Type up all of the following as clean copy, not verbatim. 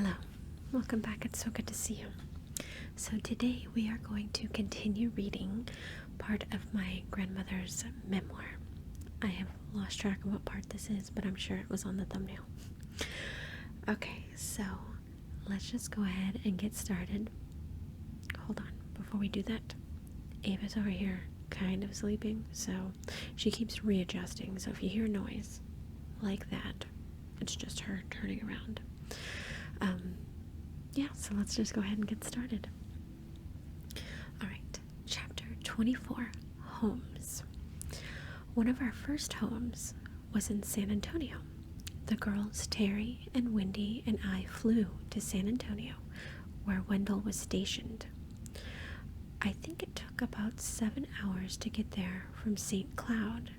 Hello, welcome back. It's so good to see you. So today we are going to continue reading part of my grandmother's memoir. I have lost track of what part this is, but I'm sure it was on the thumbnail. Okay, so let's just go ahead and get started. Hold on, before we do that, Ava's over here kind of sleeping, so she keeps readjusting. So if you hear noise like that, it's just her turning around. Yeah, so let's just go ahead and get started. Alright, chapter 24, Homes. One of our first homes was in San Antonio. The girls, Terry and Wendy, and I flew to San Antonio, where Wendell was stationed. I think it took about 7 hours to get there from St. Cloud.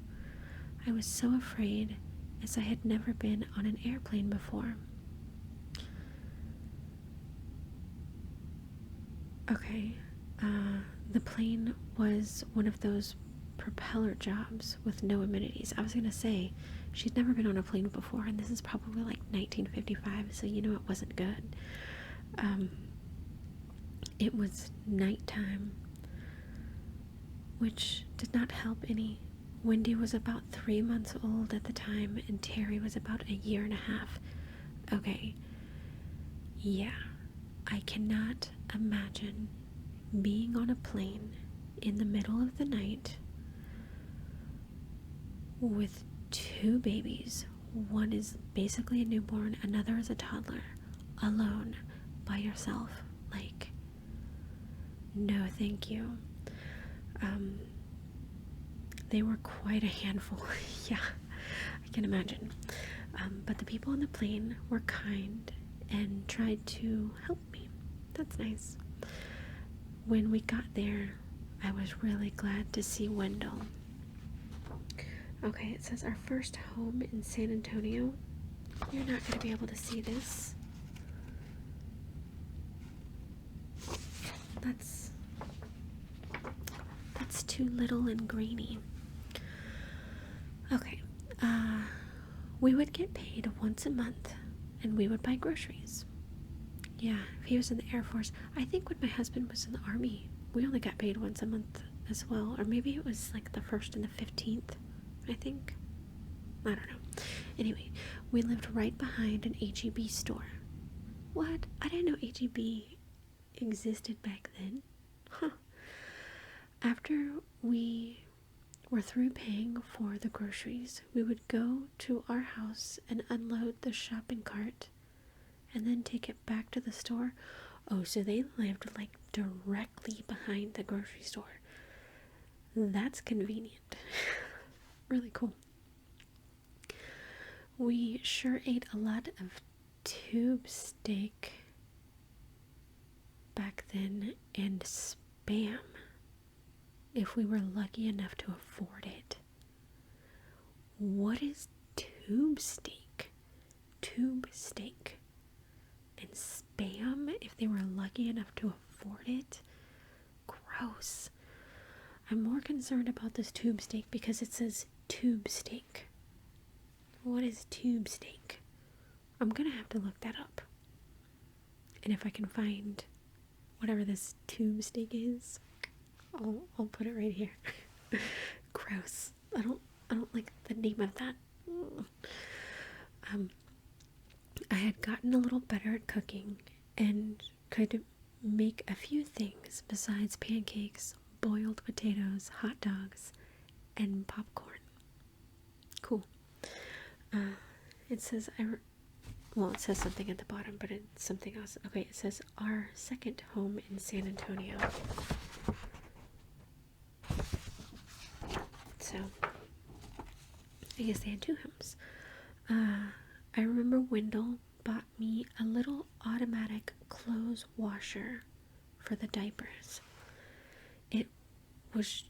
I was so afraid, as I had never been on an airplane before. Okay, the plane was one of those propeller jobs with no amenities. I was going to say, she'd never been on a plane before, and this is probably like 1955, so you know it wasn't good. It was nighttime, which did not help any. Wendy was about 3 months old at the time, and Terry was about a year and a half. Okay, yeah. I cannot imagine being on a plane in the middle of the night with two babies. One is basically a newborn, another is a toddler, alone, by yourself. Like, no thank you. They were quite a handful. Yeah, I can imagine. But the people on the plane were kind and tried to help me. That's nice. When we got there, I was really glad to see Wendell. Okay, it says our first home in San Antonio. You're not going to be able to see this. That's too little and grainy. Okay, we would get paid once a month, and we would buy groceries. Yeah, if he was in the Air Force. I think when my husband was in the Army, we only got paid once a month as well. Or maybe it was like the 1st and the 15th, I think. I don't know. Anyway, we lived right behind an H-E-B store. What? I didn't know H-E-B existed back then. Huh. After we were through paying for the groceries, we would go to our house and unload the shopping cart and then take it back to the store. Oh, so they lived like directly behind the grocery store. That's convenient. Really cool. We sure ate a lot of tube steak back then and Spam, if we were lucky enough to afford it. What is tube steak? Tube steak. And Spam, if they were lucky enough to afford it? Gross. I'm more concerned about this tube steak because it says tube steak. What is tube steak? I'm gonna have to look that up. And if I can find whatever this tube steak is, I'll put it right here. Gross. I don't like the name of that. I had gotten a little better at cooking and could make a few things besides pancakes, boiled potatoes, hot dogs, and popcorn. Cool. It says it says something at the bottom, but it's something else. Okay, it says our second home in San Antonio. So, I guess they had two homes. I remember Wendell bought me a little automatic clothes washer for the diapers. It was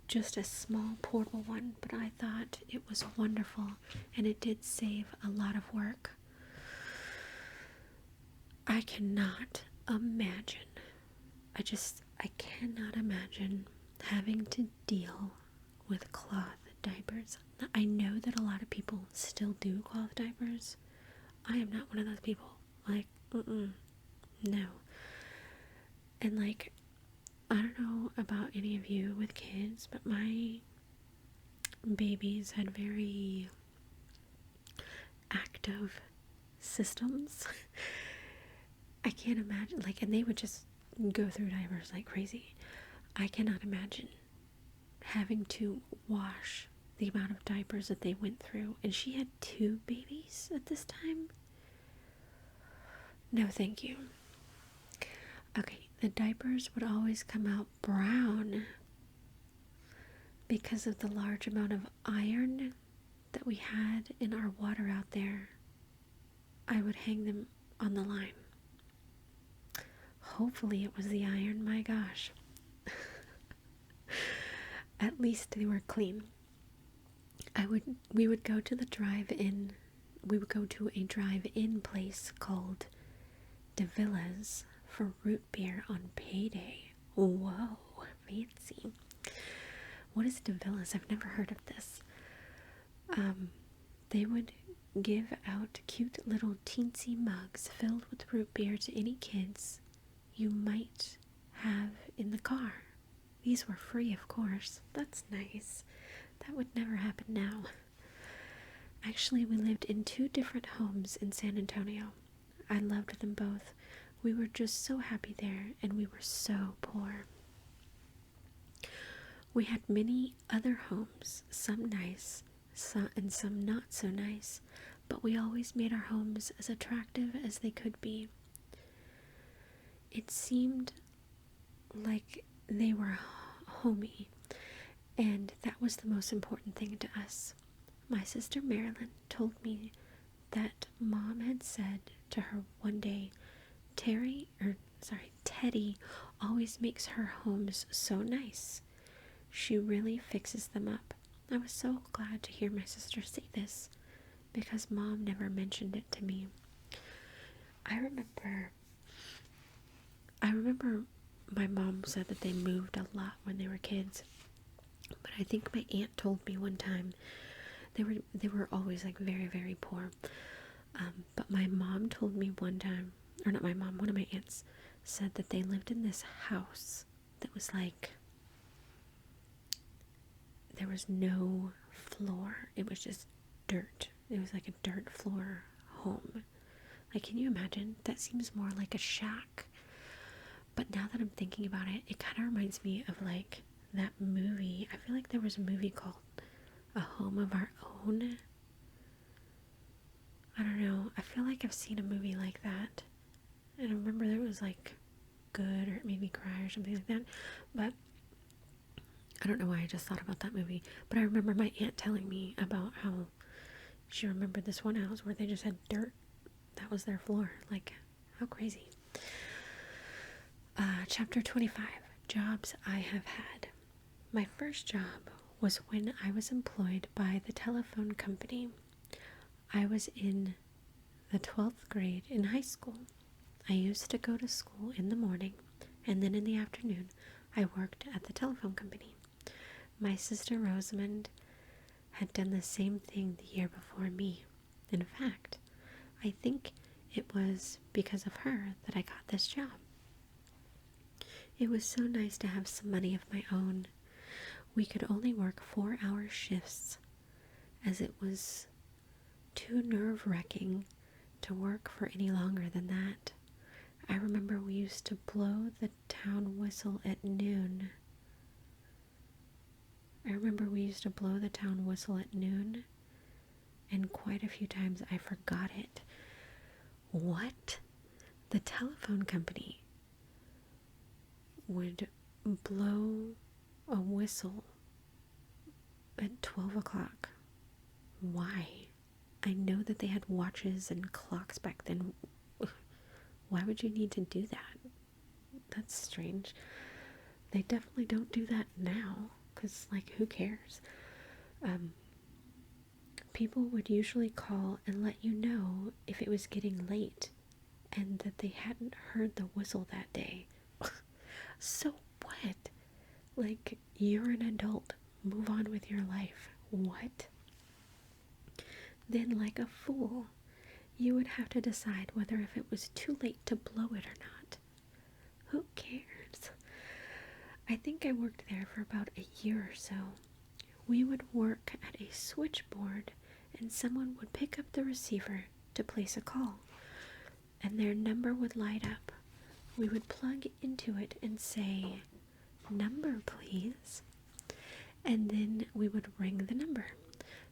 just a small portable one, but I thought it was wonderful, and it did save a lot of work. I cannot imagine. I cannot imagine having to deal with cloth diapers. I know that a lot of people still do cloth diapers. I am not one of those people. Like, Mm-mm. No. And like, I don't know about any of you with kids, but my babies had very active systems. I can't imagine, like, and they would just go through diapers like crazy. I cannot imagine having to wash the amount of diapers that they went through. And she had 2 babies at this time. No, thank you. Okay, the diapers would always come out brown because of the large amount of iron that we had in our water out there. I would hang them on the line. Hopefully it was the iron, my gosh. At least they were clean. We would go to the drive-in. We would go to a drive-in place called DeVilla's for root beer on payday. Whoa, fancy. What is DeVilla's? I've never heard of this. They would give out cute little teensy mugs filled with root beer to any kids you might have in the car. These were free, of course. That's nice. That would never happen now. Actually, we lived in 2 different homes in San Antonio. I loved them both. We were just so happy there, and we were so poor. We had many other homes, some nice, and some not so nice, but we always made our homes as attractive as they could be. It seemed like they were homey, and that was the most important thing to us. My sister Marilyn told me that Mom had said to her one day, Teddy always makes her homes so nice. She really fixes them up. I was so glad to hear my sister say this, because Mom never mentioned it to me. I remember my mom said that they moved a lot when they were kids, but I think my aunt told me one time they were always like very, very poor. But my mom told me one time, or not my mom, one of my aunts said that they lived in this house that was like, there was no floor. It was just dirt. It was like a dirt floor home. Like, can you imagine? That seems more like a shack. But now that I'm thinking about it, it kind of reminds me of like that movie. I feel like there was a movie called A Home of Our Own. I don't know. I feel like I've seen a movie like that. And I remember that it was like good, or it made me cry or something like that. But I don't know why I just thought about that movie. But I remember my aunt telling me about how she remembered this one house where they just had dirt. That was their floor. Like, how crazy. Chapter 25. Jobs I have had. My first job was when I was employed by the telephone company. I was in the 12th grade in high school. I used to go to school in the morning, and then in the afternoon, I worked at the telephone company. My sister Rosamond had done the same thing the year before me. In fact, I think it was because of her that I got this job. It was so nice to have some money of my own. We could only work 4-hour shifts, as it was too nerve-wracking to work for any longer than that. I remember we used to blow the town whistle at noon. And quite a few times I forgot it. What? The telephone company would blow a whistle at 12 o'clock. Why? I know that they had watches and clocks back then. Why would you need to do that? That's strange. They definitely don't do that now, because, like, who cares? People would usually call and let you know if it was getting late and that they hadn't heard the whistle that day. So what? Like, you're an adult. Move on with your life. What? Then, like a fool, you would have to decide whether if it was too late to blow it or not. Who cares? I think I worked there for about a year or so. We would work at a switchboard, and someone would pick up the receiver to place a call, and their number would light up. We would plug into it and say, "Number, please." And then we would ring the number.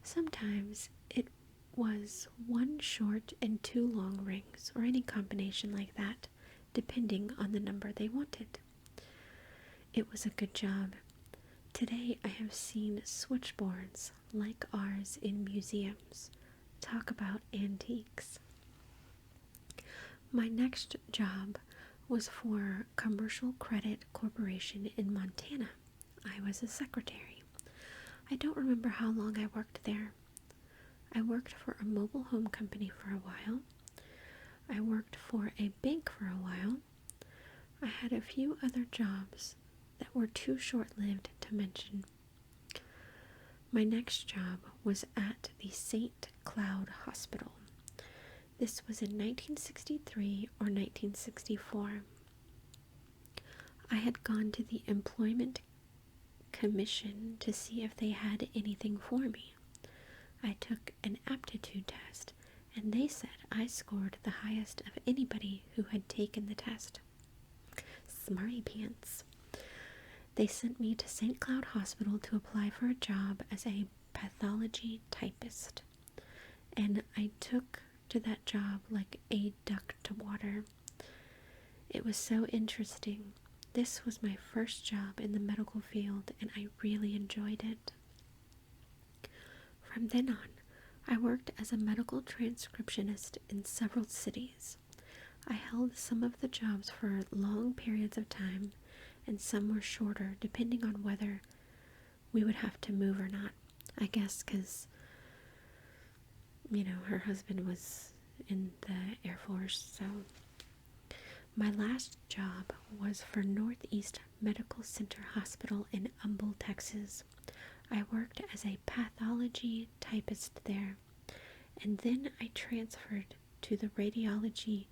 Sometimes it was one short and two long rings, or any combination like that, depending on the number they wanted. It was a good job. Today I have seen switchboards like ours in museums. Talk about antiques. My next job was for Commercial Credit Corporation in Montana. I was a secretary. I don't remember how long I worked there. I worked for a mobile home company for a while. I worked for a bank for a while. I had a few other jobs that were too short-lived to mention. My next job was at the St. Cloud Hospital. This was in 1963 or 1964. I had gone to the Employment Commission to see if they had anything for me. I took an aptitude test, and they said I scored the highest of anybody who had taken the test. Smarty pants. They sent me to St. Cloud Hospital to apply for a job as a pathology typist, and I took to that job like a duck to water. It was so interesting. This was my first job in the medical field, and I really enjoyed it. From then on, I worked as a medical transcriptionist in several cities. I held some of the jobs for long periods of time, and some were shorter, depending on whether we would have to move or not. I guess because, her husband was in the Air Force, so. My last job was for Northeast Medical Center Hospital in Humble, Texas. I worked as a pathology typist there, and then I transferred to the radiology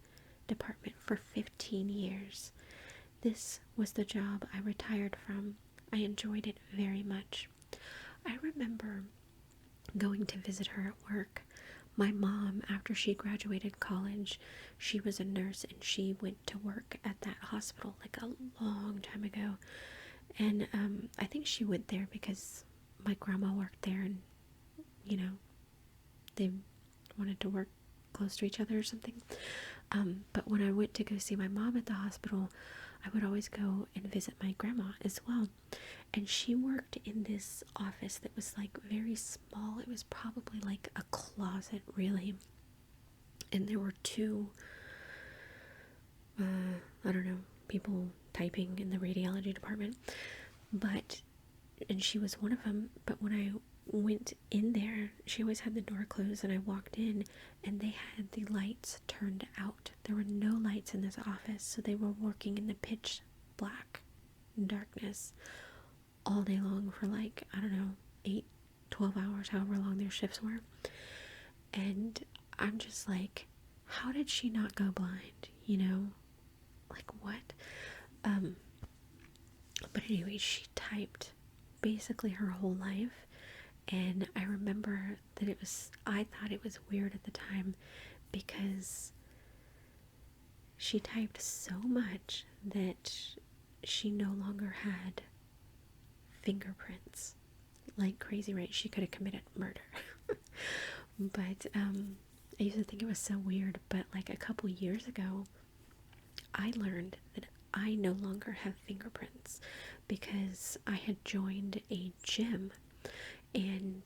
department for 15 years. This was the job I retired from. I enjoyed it very much. I remember going to visit her at work. My mom, after she graduated college, she was a nurse, and she went to work at that hospital like a long time ago. And I think she went there because my grandma worked there, and they wanted to work close to each other or something. But when I went to go see my mom at the hospital, I would always go and visit my grandma as well. And she worked in this office that was like very small. It was probably like a closet, really. And there were two, people typing in the radiology department. And she was one of them. But when I went in there, she always had the door closed, and I walked in, and they had the lights turned out. There were no lights in this office, so they were working in the pitch black darkness all day long for 8, 12 hours, however long their shifts were. And I'm just like, how did she not go blind? Like what? But anyway, she typed basically her whole life. And I remember that I thought it was weird at the time because she typed so much that she no longer had fingerprints. Like crazy, right? She could have committed murder. But I used to think it was so weird, but like a couple years ago, I learned that I no longer have fingerprints because I had joined a gym. And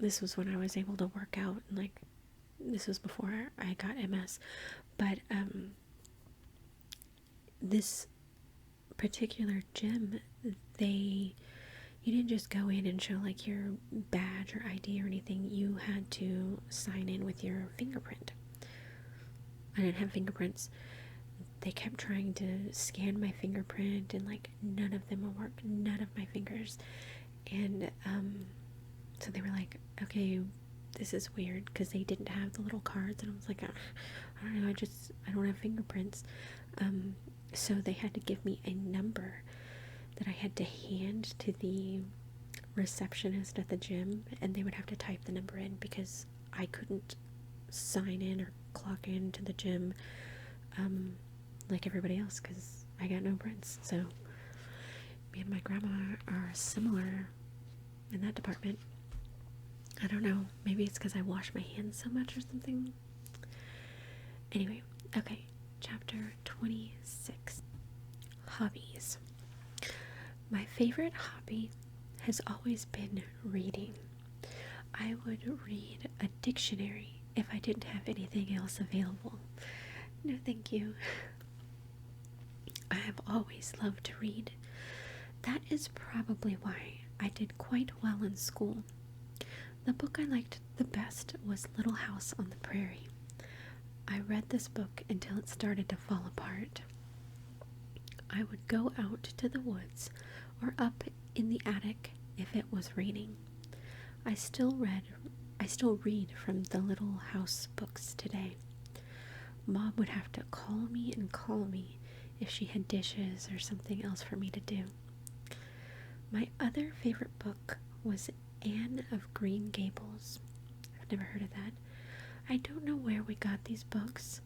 this was when I was able to work out, and this was before I got MS. But this particular gym, you didn't just go in and show like your badge or ID or anything. You had to sign in with your fingerprint. I didn't have fingerprints. They kept trying to scan my fingerprint, and none of them would work. None of my fingers. And so they were like, okay, this is weird because they didn't have the little cards, and I was like, I don't know, I don't have fingerprints. So they had to give me a number that I had to hand to the receptionist at the gym, and they would have to type the number in because I couldn't sign in or clock in to the gym like everybody else because I got no prints. So me and my grandma are similar in that department. I don't know, maybe it's because I wash my hands so much or something. Anyway, okay, chapter 26. Hobbies. My favorite hobby has always been reading. I would read a dictionary if I didn't have anything else available. No, thank you. I have always loved to read. That is probably why I did quite well in school. The book I liked the best was Little House on the Prairie. I read this book until it started to fall apart. I would go out to the woods or up in the attic if it was raining. I still read from the Little House books today. Mom would have to call me if she had dishes or something else for me to do. My other favorite book was Anne of Green Gables. I've never heard of that. I don't know where we got these books,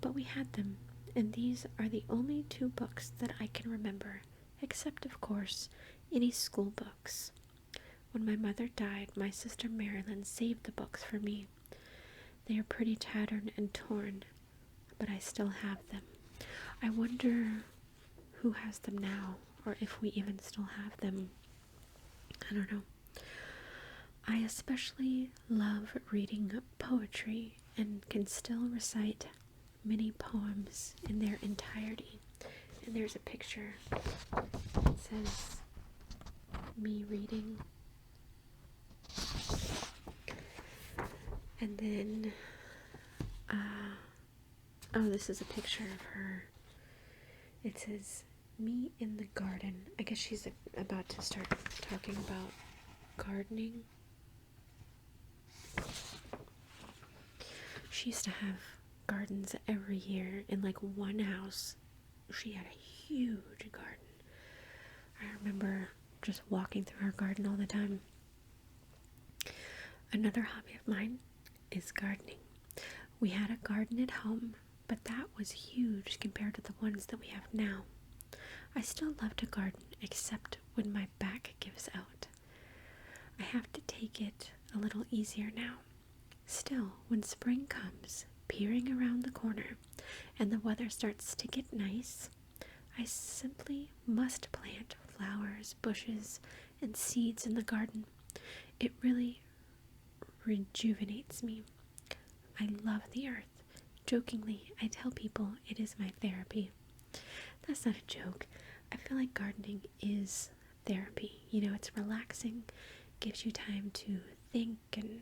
but we had them, and these are the only 2 books that I can remember, except, of course, any school books. When my mother died, my sister Marilyn saved the books for me. They are pretty tattered and torn, but I still have them. I wonder who has them now, or if we even still have them. I don't know. I especially love reading poetry and can still recite many poems in their entirety. And there's a picture that says me reading. And then, this is a picture of her. It says, me in the garden. I guess she's about to start talking about gardening. She used to have gardens every year in like one house. She had a huge garden. I remember just walking through her garden all the time. Another hobby of mine is gardening. We had a garden at home, but that was huge compared to the ones that we have now. I still love to garden, except when my back gives out. I have to take it a little easier now. Still, when spring comes, peering around the corner, and the weather starts to get nice, I simply must plant flowers, bushes, and seeds in the garden. It really rejuvenates me. I love the earth. Jokingly, I tell people it is my therapy. That's not a joke. I feel like gardening is therapy. It's relaxing, gives you time to think and,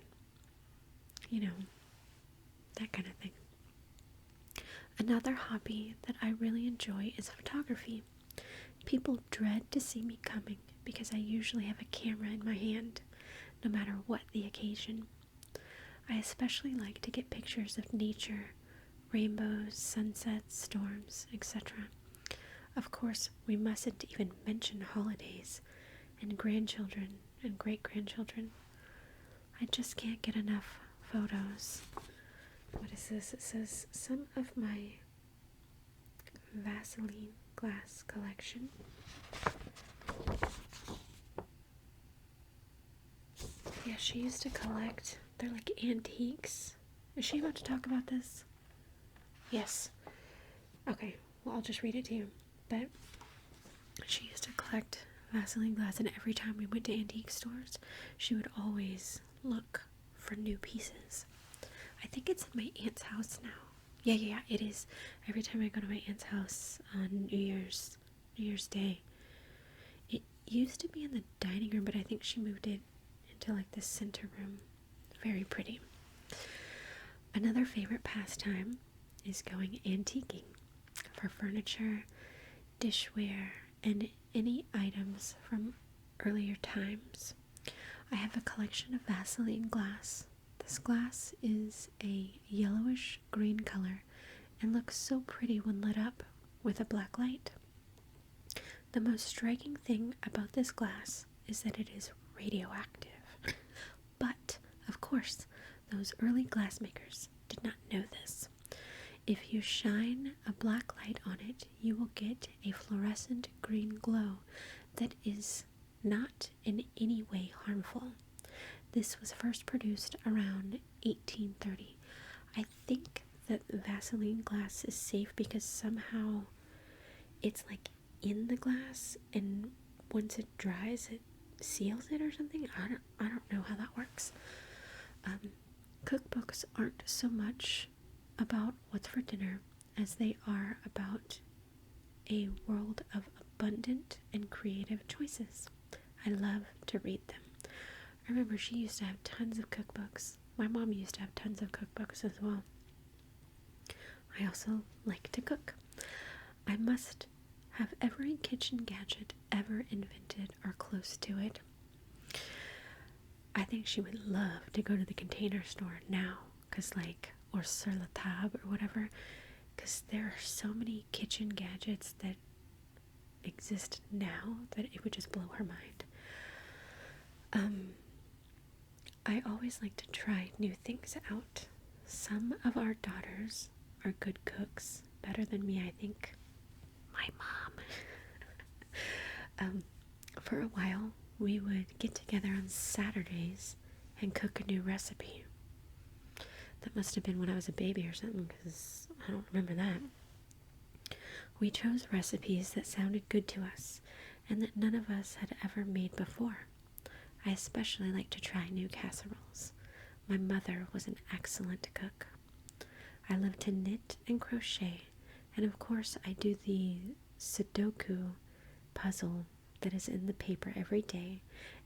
that kind of thing. Another hobby that I really enjoy is photography. People dread to see me coming because I usually have a camera in my hand, no matter what the occasion. I especially like to get pictures of nature, rainbows, sunsets, storms, etc. Of course, we mustn't even mention holidays and grandchildren and great-grandchildren. I just can't get enough photos. What is this? It says, some of my Vaseline glass collection. Yeah, she used to collect, they're like antiques. Is she about to talk about this? Yes. Okay, well, I'll just read it to you. But she used to collect Vaseline glass, and every time we went to antique stores, she would always look for new pieces. I think it's in my aunt's house now. Yeah, it is. Every time I go to my aunt's house on New Year's Day. It used to be in the dining room, but I think she moved it into like the center room. Very pretty. Another favorite pastime is going antiquing for furniture, dishware, and any items from earlier times. I have a collection of Vaseline glass This glass is a yellowish green color and looks so pretty when lit up with a black light. The most striking thing about this glass is that it is radioactive. But, of course, those early glassmakers did not know this. If you shine a black light on it, you will get a fluorescent green glow that is not in any way harmful. This was first produced around 1830. I think that Vaseline glass is safe because somehow it's like in the glass, and once it dries it seals it or something. I don't know how that works. Cookbooks aren't so much about what's for dinner as they are about a world of abundant and creative choices. I love to read them. I remember she used to have tons of cookbooks. My mom used to have tons of cookbooks as well. I also like to cook. I must have every kitchen gadget ever invented or close to it. I think she would love to go to the Container Store now, or Sur La Table or whatever, because there are so many kitchen gadgets that exist now that it would just blow her mind. I always like to try new things out. Some of our daughters are good cooks, better than me, I think. My mom. For a while, we would get together on Saturdays and cook a new recipe. That must have been when I was a baby or something, because I don't remember that. We chose recipes that sounded good to us and that none of us had ever made before. I especially like to try new casseroles. My mother was an excellent cook. I love to knit and crochet, and of course I do the Sudoku puzzle that is in the paper every day,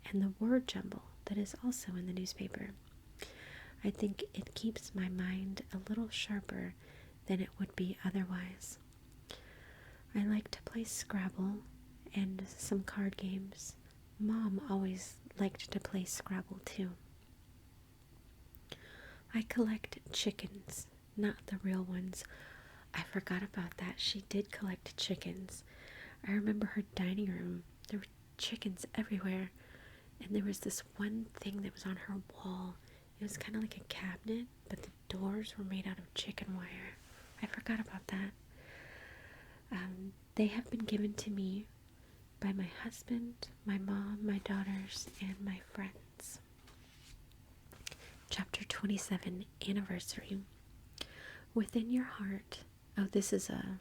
and the word jumble that is also in the newspaper. I think it keeps my mind a little sharper than it would be otherwise. I like to play Scrabble and some card games. Mom always liked to play Scrabble too. I collect chickens, not the real ones. I forgot about that. She did collect chickens. I remember her dining room. There were chickens everywhere. And there was this one thing that was on her wall. It was kind of like a cabinet, but the doors were made out of chicken wire. I forgot about that. They have been given to me by my husband, my mom, my daughters, and my friends. Chapter 27, Anniversary. Within your heart. Oh, this is a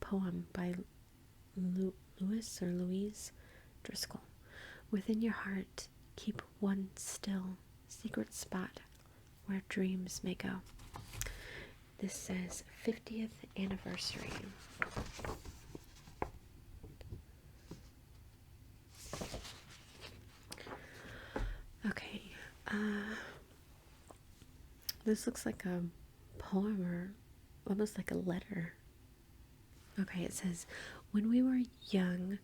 poem by Louise Driscoll. Within your heart, keep one still, secret spot where dreams may go. This says 50th anniversary. Okay, this looks like a poem or almost like a letter. Okay, it says, when we were young,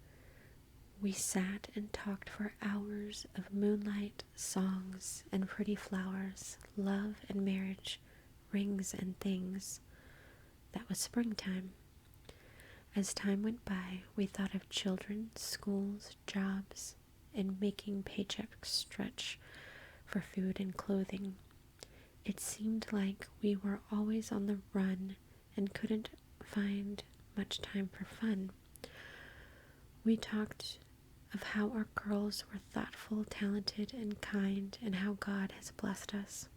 we sat and talked for hours of moonlight, songs, and pretty flowers, love and marriage, rings and things. That was springtime. As time went by, we thought of children, schools, jobs, and making paychecks stretch for food and clothing. It seemed like we were always on the run and couldn't find much time for fun. We talked of how our girls were thoughtful, talented, and kind, and how God has blessed us.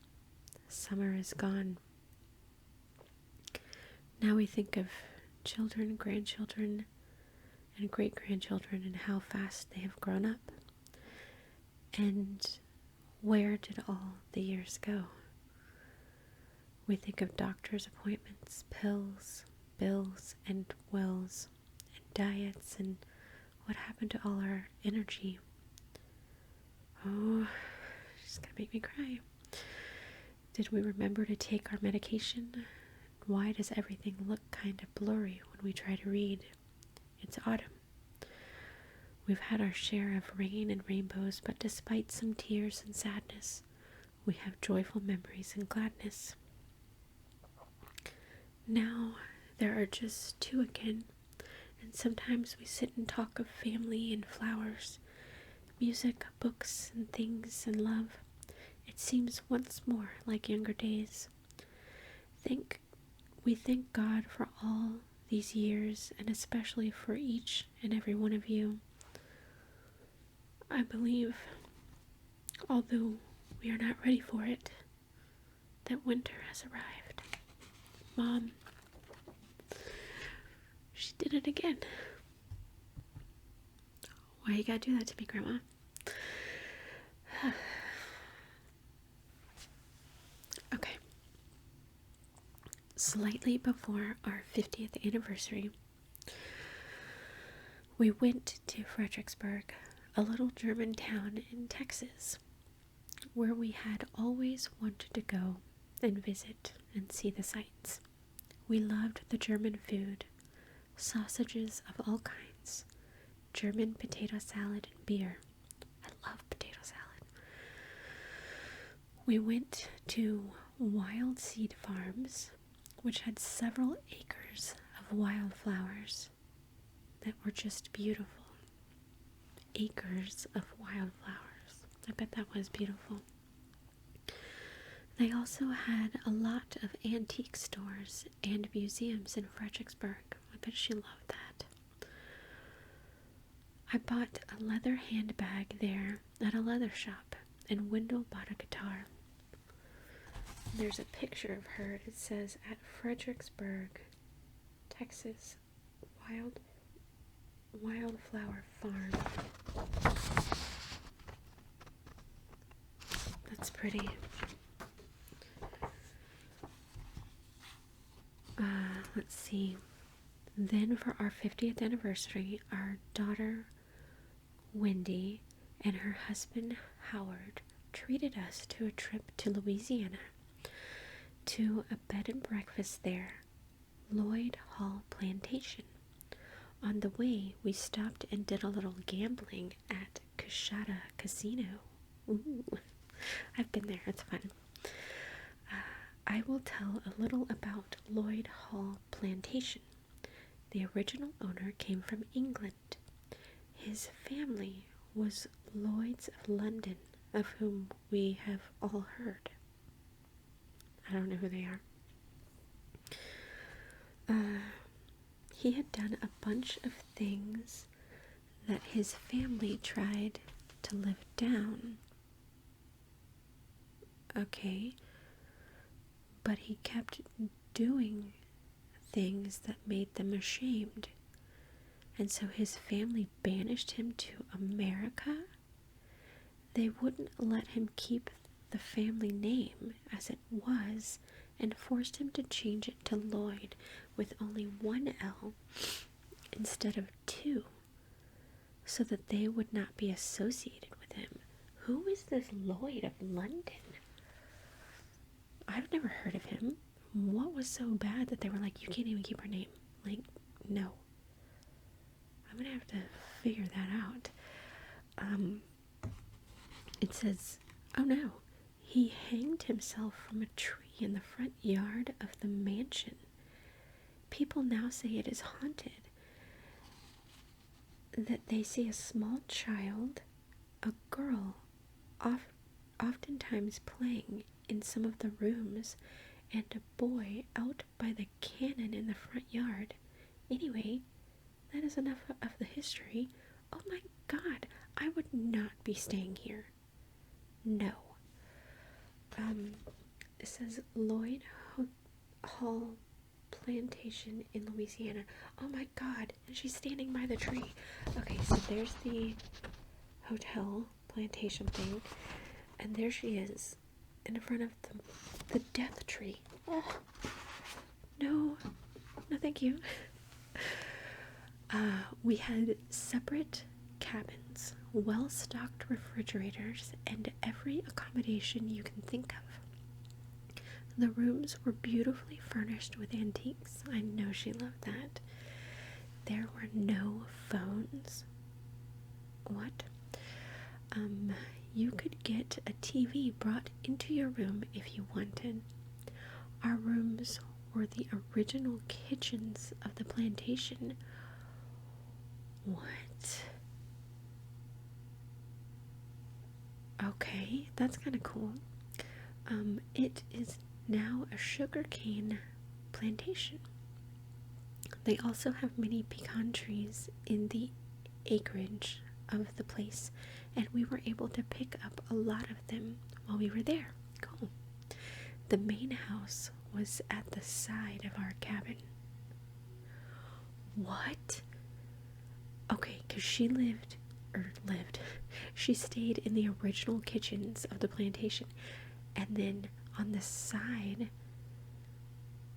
Summer is gone. Now we think of children, grandchildren, and great-grandchildren and how fast they have grown up. And where did all the years go? We think of doctor's appointments, pills, bills, and wills, and diets, and what happened to all our energy? Oh, it's gonna make me cry. Did we remember to take our medication? Why does everything look kind of blurry when we try to read? It's autumn. We've had our share of rain and rainbows, but despite some tears and sadness, we have joyful memories and gladness. Now there are just two again, and sometimes we sit and talk of family and flowers, music, books, and things, and love. It seems once more like younger days. We thank God for all these years, and especially for each and every one of you. I believe, although we are not ready for it, that winter has arrived. Mom, she did it again. Why you gotta do that to me, Grandma? Okay. Slightly before our 50th anniversary, we went to Fredericksburg, a little German town in Texas, where we had always wanted to go and visit and see the sights. We loved the German food, sausages of all kinds, German potato salad and beer. I love potato salad. We went to Wild Seed Farms, which had several acres of wildflowers that were just beautiful. Acres of wildflowers. I bet that was beautiful. They also had a lot of antique stores and museums in Fredericksburg. I bet she loved that. I bought a leather handbag there at a leather shop, and Wendell bought a guitar. There's a picture of her. It says, at Fredericksburg, Texas, Wildflower Farm. That's pretty. Let's see. Then for our 50th anniversary, our daughter Wendy and her husband Howard treated us to a trip to Louisiana, to a bed and breakfast there, Lloyd Hall Plantation. On the way, we stopped and did a little gambling at Coshada Casino. Ooh, I've been there, it's fun. I will tell a little about Lloyd Hall Plantation. The original owner came from England. His family was Lloyds of London, of whom we have all heard. I don't know who they are. He had done a bunch of things that his family tried to live down. Okay. But he kept doing things that made them ashamed. And so his family banished him to America. They wouldn't let him keep the family name as it was and forced him to change it to Lloyd with only one L instead of two, so that they would not be associated with him. Who is this Lloyd of London? I've never heard of him. What was so bad that they were like, you can't even keep her name? Like, no. I'm gonna have to figure that out. It says, oh no, he hanged himself from a tree in the front yard of the mansion. People now say it is haunted. That they see a small child, a girl, oftentimes playing in some of the rooms, and a boy out by the cannon in the front yard. Anyway, that is enough of the history. Oh my God, I would not be staying here. No. It says Lloyd Hall Plantation in Louisiana. Oh my God, and she's standing by the tree. Okay, so there's the hotel plantation thing, and there she is in front of the death tree. Oh, no, thank you. We had separate cabins, well-stocked refrigerators, and every accommodation you can think of. The rooms were beautifully furnished with antiques. I know she loved that. There were no phones. What? You could get a TV brought into your room if you wanted. Our rooms were the original kitchens of the plantation. What? Okay, that's kind of cool. It is now a sugarcane plantation. They also have many pecan trees in the acreage of the place, and we were able to pick up a lot of them while we were there. Cool. The main house was at the side of our cabin. What? Okay, because she stayed in the original kitchens of the plantation, and then on the side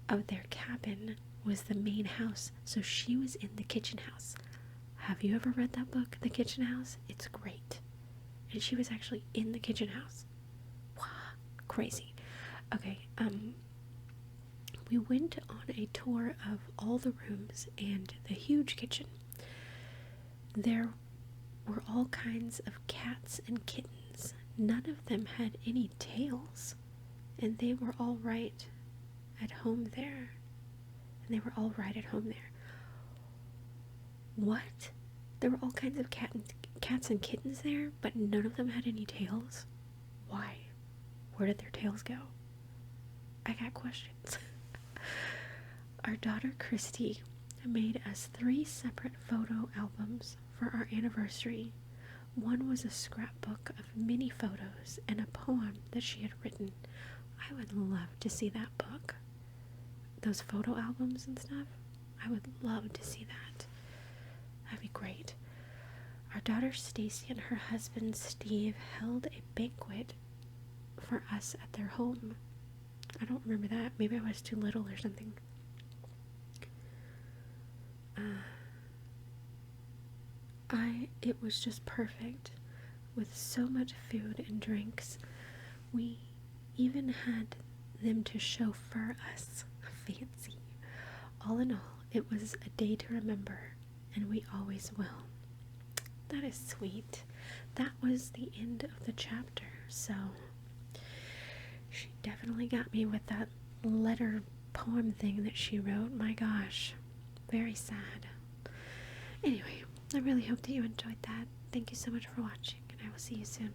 of their cabin was the main house, so she was in the kitchen house. Have you ever read that book, The Kitchen House? It's great. And she was actually in the kitchen house. Wow, crazy. Okay, we went on a tour of all the rooms and the huge kitchen. There were all kinds of cats and kittens. None of them had any tails, and they were all right at home there. What? There were all kinds of cats and kittens there, but none of them had any tails? Why? Where did their tails go? I got questions. Our daughter Christy made us 3 separate photo albums for our anniversary. One was a scrapbook of many photos and a poem that she had written. I would love to see that book. Those photo albums and stuff. I would love to see that. That'd be great. Our daughter Stacy and her husband Steve held a banquet for us at their home. I don't remember that. Maybe I was too little or something. It was just perfect, with so much food and drinks. We even had them to chauffeur us. Fancy. All in all, it was a day to remember, and we always will. That is sweet. That was the end of the chapter, so she definitely got me with that letter poem thing that she wrote. My gosh, very sad. Anyway, I really hope that you enjoyed that. Thank you so much for watching, and I will see you soon.